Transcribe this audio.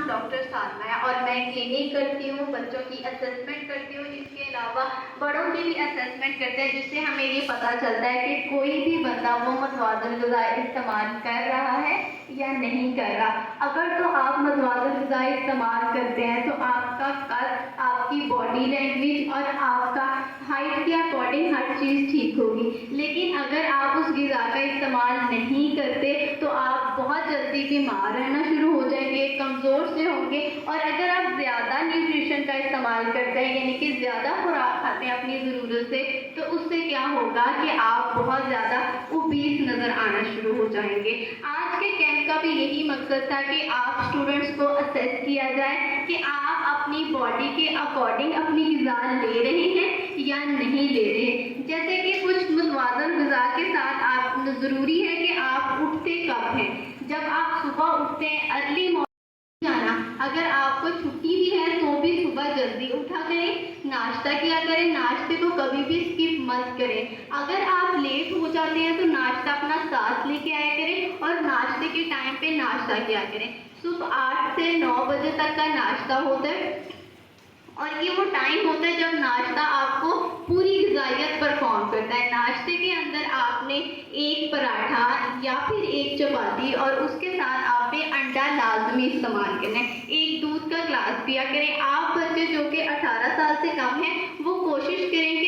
नाम डॉक्टर साधना है और मैं क्लिनिक करती हूँ, बच्चों की असेसमेंट करती हूँ। इसके अलावा बड़ों की भी असेसमेंट करते हैं, जिससे हमें ये पता चलता है कि कोई भी बंदा वो मतवाज़न ग़िज़ा इस्तेमाल कर रहा है या नहीं कर रहा। अगर तो आप मतवाज़न ग़िज़ा इस्तेमाल करते हैं तो आपका कद, आपकी बॉडी लैंग्वेज और आपका हाइट के अकॉर्डिंग हर चीज़ ठीक होगी। लेकिन अगर आप उस ग़िज़ा का इस्तेमाल नहीं करते तो आप बहुत जल्दी बीमार रहना शुरू हो जाएंगे, कमज़ोर से होंगे। और अगर आप ज़्यादा न्यूट्रिशन का इस्तेमाल करते हैं, यानी कि ज़्यादा खुराक खाते हैं अपनी ज़रूरत से, तो उससे क्या होगा कि आप बहुत ज़्यादा ओबीस नज़र आना शुरू हो जाएंगे। आज के कैंप का भी यही मकसद था कि आप स्टूडेंट्स को असेस किया जाए कि आप अपनी बॉडी के अकॉर्डिंग अपनी ग़िज़ा ले रहे हैं या नहीं ले रहे। जैसे कि कुछ मुतवाज़न ग़िज़ा के साथ आप ज़रूरी है कि आप उठते कब हैं। जब आप सुबह उठते हैं, अर्ली मॉर्निंग जाना, अगर आपको छुट्टी भी है तो भी सुबह जल्दी उठा करें, नाश्ता किया करें, नाश्ते को कभी भी स्किप मत करें। अगर आप लेट हो जाते हैं तो नाश्ता अपना साथ लेके आया करें और नाश्ते के टाइम पे नाश्ता किया करें। सुबह 8 से 9 बजे तक का नाश्ता होता है और ये वो टाइम होता है जब नाश्ता आपको पूरी ग़िज़ाइयत परफॉर्म करता है। नाश्ते के अंदर आपने एक पराठा या फिर एक चपाती और उसके साथ आपने अंडा लाजमी इस्तेमाल करना है। एक दूध का ग्लास पिया करें। आप बच्चे जो कि 18 साल से कम हैं वो कोशिश करें कि